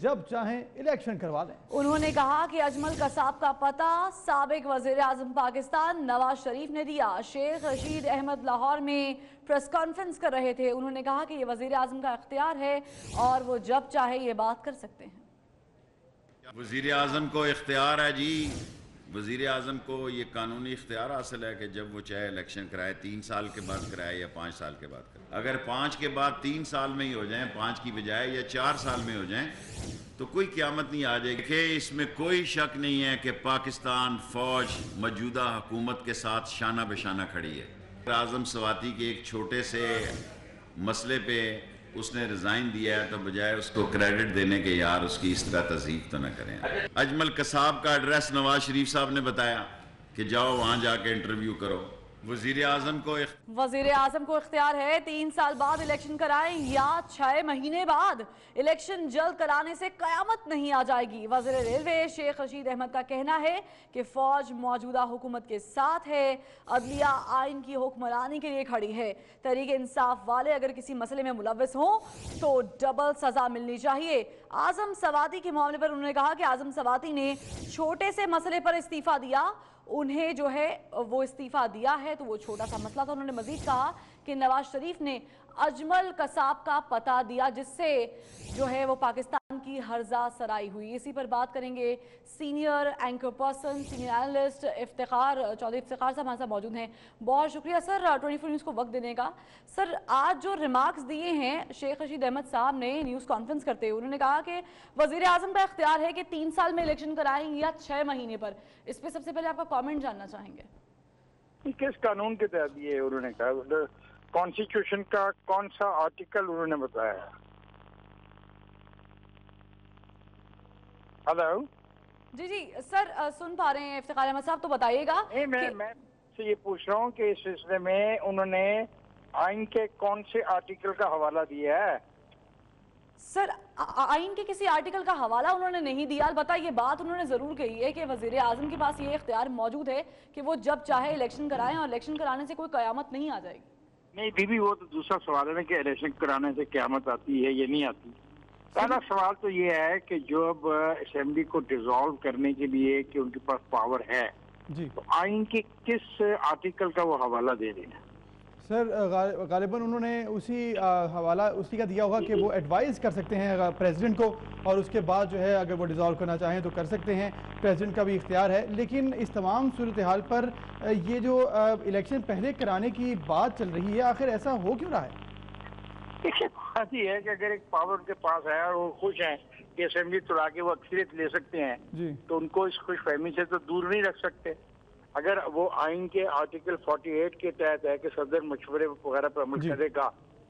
जब चाहें इलेक्शन करवा लें। उन्होंने कहा कि अजमल कसाब का पता साबिक वजीर आजम पाकिस्तान नवाज शरीफ ने दिया। शेख रशीद अहमद लाहौर में प्रेस कॉन्फ्रेंस कर रहे थे। उन्होंने कहा कि ये वजीर आजम का इख्तियार है और वो जब चाहे ये बात कर सकते हैं। वजीर आजम को इख्तियार है जी, वजीर आजम को ये कानूनी इख्तियार हासिल है कि जब वो चाहे इलेक्शन कराए, 3 साल के बाद कराए या 5 साल के बाद कराए। अगर 5 के बाद 3 साल में ही हो जाए 5 की बजाय, या 4 साल में हो जाए, तो कोई क़यामत नहीं आ जाएगी। कि इसमें कोई शक नहीं है कि पाकिस्तान फौज मौजूदा हुकूमत के साथ शाना बेशाना खड़ी है। आजम सवाती के एक छोटे से मसले पे उसने रिजाइन दिया है, तो बजाय उसको क्रेडिट देने के यार उसकी इस तरह तज़ीफ तो न करें। अजमल कसाब का एड्रेस नवाज शरीफ साहब ने बताया कि जाओ वहां जाके इंटरव्यू करो। वजीर आजम को इख्तियार है 3 साल बाद इलेक्शन कराएं या 6 महीने बाद। इलेक्शन जल्द कराने से कयामत नहीं आ जाएगी। वजीर रेलवे शेख रशीद अहमद का कहना है कि फौज मौजूदा हुकूमत के साथ है, अदलिया आइन की हुक्मरानी के लिए खड़ी है। तहरीक इंसाफ वाले अगर किसी मसले में मुलव्वस हों तो डबल सजा मिलनी चाहिए। आजम सवाती के मामले पर उन्होंने कहा कि आजम सवाती ने छोटे से मसले पर इस्तीफा दिया, उन्हें जो है वो इस्तीफा दिया है तो वो छोटा सा मसला था। उन्होंने मजीद कहा कि नवाज शरीफ ने अजमल कसाब का पता दिया, जिससे जो है वो पाकिस्तान की हर्जा सराई हुई। इसी पर बात करेंगे senior anchor person, senior analyst Iftikhar Chaudhry. Iftikhar sahab हमारे साथ मौजूद हैं, बहुत शुक्रिया सर 24 न्यूज़ को वक्त देने का। सर, आज जो रिमार्क्स दिए हैं शेख रशीद अहमद साहब ने न्यूज़ कॉन्फ्रेंस करते हुए, उन्होंने कहा कि वजीर आजम का इख्तियार है कि 3 साल में इलेक्शन कराएं या 6 महीने पर। इस पर सबसे पहले आपका कॉमेंट जानना चाहेंगे। किस कानून के तहत ये उन्होंने कहा? कॉन्स्टिट्यूशन का कौन सा आर्टिकल उन्होंने बताया? हेलो जी जी सर, सुन पा रहे हैं इफ्तिखार अहमद साहब, तो बताइएगा। मैं से ये पूछ रहा हूँ कि इस सिलसिले में उन्होंने आइन के कौन से आर्टिकल का हवाला दिया है? सर, आइन के किसी आर्टिकल का हवाला उन्होंने नहीं दिया। अलबत्ता ये बात उन्होंने जरूर कही है कि वजीर आजम के पास ये इख्तियार मौजूद है कि वो जब चाहे इलेक्शन कराएं और इलेक्शन कराने से कोई कयामत नहीं आ जाएगी। नहीं बीबी, वो तो दूसरा सवाल है ना कि इलेक्शन कराने से क़यामत आती है या नहीं आती। पहला सवाल तो ये है कि जो अब असेंबली को डिसॉल्व करने के लिए कि उनके पास पावर है जी, तो आइन के किस आर्टिकल का वो हवाला दे रहे हैं? सर, गालिबन उन्होंने उसी हवाला उसी का दिया होगा कि वो एडवाइस कर सकते हैं प्रेसिडेंट को, और उसके बाद जो है अगर वो डिसॉल्व करना चाहें तो कर सकते हैं। प्रेसिडेंट का भी इख्तियार है। लेकिन इस तमाम सूरत हाल पर ये जो इलेक्शन पहले कराने की बात चल रही है, आखिर ऐसा हो क्यों रहा है? देखिए, बात ये है कि अगर एक पावर उनके पास है और वो खुश हैं कि असेंबली तोड़ा के वो अक्सरियत ले सकते हैं जी, तो उनको इस खुशफहमी से तो दूर नहीं रख सकते। अगर वो आइन के आर्टिकल 48 के तहत है कि सदर मशवरे वगैरह पर अमल करेगा,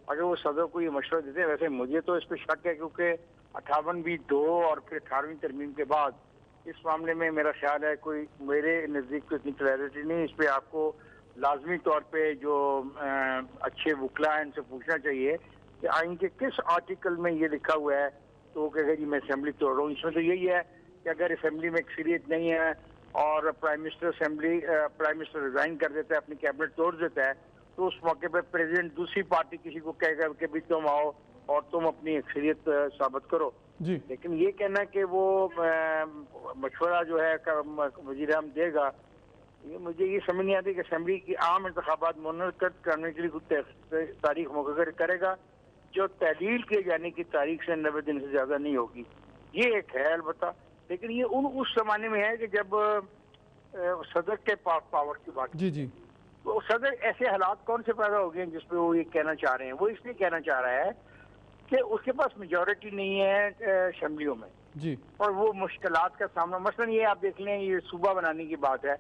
अगर वो सदर को ये मशवरा देते हैं, वैसे मुझे तो इस पर शक है क्योंकि 58B(2) और फिर 18वीं तरमीम के बाद इस मामले में मेरा ख्याल है कोई मेरे नज़दीक तो इतनी क्लैरिटी नहीं। इस पर आपको लाजमी तौर पर जो अच्छे वकला हैं उनसे पूछना चाहिए कि आइन के किस आर्टिकल में ये लिखा हुआ है तो वो कहेगा जी मैं असेंबली तोड़ रहा हूँ। इसमें तो यही है कि अगर असेंबली में अक्सरियत नहीं है और प्राइम मिनिस्टर रिजाइन कर देता है, अपनी कैबिनेट तोड़ देता है, तो उस मौके पर प्रेसिडेंट दूसरी पार्टी किसी को कहेगा कि भी तुम आओ और तुम अपनी अक्सरियत साबित करो जी। लेकिन ये कहना कि वो मशवरा जो है वज़ीर आज़म देगा, ये मुझे ये समझ नहीं आती कि असेंबली की आम इंतखाबात मुनक़्क़िद करने के लिए कुछ तारीख मुकर्रर करेगा जो तहलील किए जाने की तारीख से 90 दिन से ज्यादा नहीं होगी। ये एक है अलबत्ता, लेकिन ये उस जमाने में है कि जब सदर के पास पावर की बात जी जी, तो सदर ऐसे हालात कौन से पैदा हो गए जिसपे वो ये कहना चाह रहे हैं? वो इसलिए कहना चाह रहा है कि उसके पास मेजॉरिटी नहीं है असेंबलियों में जी, और वो मुश्किलात का सामना, मसलन ये आप देख लें, ये सूबा बनाने की बात है।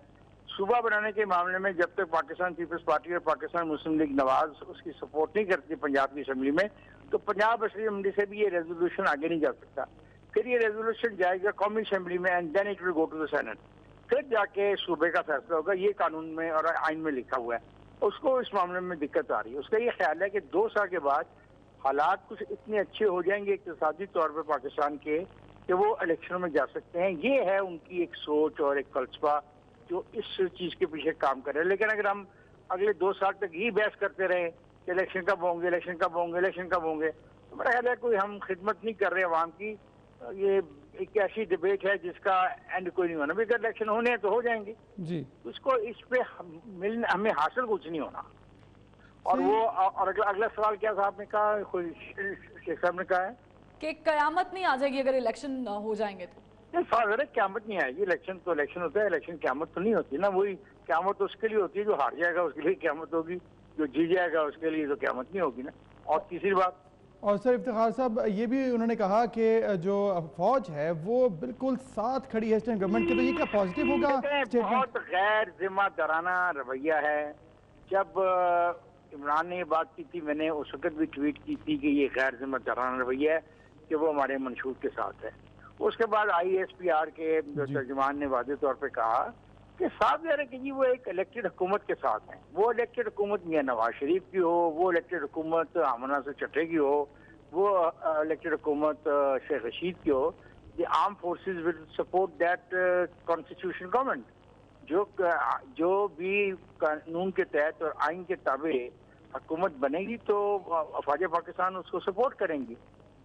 सूबा बनाने के मामले में जब तक पाकिस्तान पीपल्स पार्टी और पाकिस्तान मुस्लिम लीग नवाज उसकी सपोर्ट नहीं करती पंजाब की असेंबली में, तो पंजाब असेंबली से भी ये रेजोल्यूशन आगे नहीं जा सकता। फिर ये रेजोल्यूशन जाएगा कौमी असेंबली में and then it will go to the senate, फिर जाके सूबे का फैसला होगा। ये कानून में और आइन में लिखा हुआ है। उसको इस मामले में दिक्कत आ रही है। उसका ये ख्याल है कि 2 साल के बाद हालात कुछ इतने अच्छे हो जाएंगे इक़्तिसादी तौर पर पाकिस्तान के कि वो इलेक्शन में जा सकते हैं। ये है उनकी एक सोच और एक फलसफा जो इस चीज के पीछे काम कर रहे हैं। लेकिन अगर हम अगले 2 साल तक ही बहस करते रहे कि इलेक्शन कब होंगे, इलेक्शन कब होंगे, इलेक्शन कब होंगे, तो मेरा ख्याल है कोई हम खिदमत नहीं कर रहे अवाम की। ये एक ऐसी डिबेट है जिसका एंड कोई नहीं होना। अगर इलेक्शन होने हैं तो हो जाएंगे जी। उसको इस पे हमें हासिल कुछ नहीं होना। और वो और अगला सवाल क्या था आपने कहा, शेख साहब ने कहा है कि कयामत नहीं आ जाएगी अगर इलेक्शन हो जाएंगे तो। नहीं, क्यामत नहीं आएगी। इलेक्शन तो इलेक्शन होता है, इलेक्शन क्यामत तो नहीं होती ना। वही क्यामत तो उसके लिए होती है जो हार जाएगा उसके लिए क्यामत होगी, जो जीत जाएगा उसके लिए तो क्यामत नहीं होगी ना। और तीसरी बात, और सर इफ्तिखार साहब ये भी उन्होंने कहा कि जो फौज है वो बिल्कुल साथ खड़ी है स्टेट गवर्नमेंट के, तो ये क्या पॉजिटिव होगा? बहुत गैर जिम्मेदाराना रवैया है। जब इमरान ने ये बात की थी, मैंने उस वक्त भी ट्वीट की थी कि ये गैर जिम्मेदाराना रवैया है कि वो हमारे मंशूर के साथ है। उसके बाद ISPR के जो तर्जुमान ने वादे तौर पे कहा कि साफ ज़ाहिर है कि जी वो एक इलेक्टेड हुकूमत के साथ हैं। वो इलेक्टेड हुकूमत मियां नवाज शरीफ की हो, वो इलेक्टेड हुकूमत आमना से चट्टे की हो, वो इलेक्टेड हुकूमत शेख रशीद की हो, the arm forces will support that constitution government. जो भी कानून के तहत और आइन के ताबे हुकूमत बनेगी तो अफवाज पाकिस्तान उसको सपोर्ट करेंगी।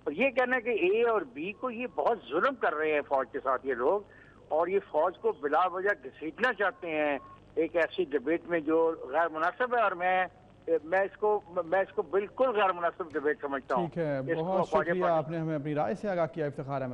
और ये कहना है कि A और B को ये बहुत जुल्म कर रहे हैं फौज के साथ ये लोग, और ये फौज को बिला वजह घसीटना चाहते हैं एक ऐसी डिबेट में जो गैर मुनासिब है। और मैं इसको बिल्कुल गैर मुनासिब डिबेट समझता हूँ। ठीक है, बहुत शुक्रिया, आपने हमें अपनी राय से आगाह किया इफ्तिखार अहमद।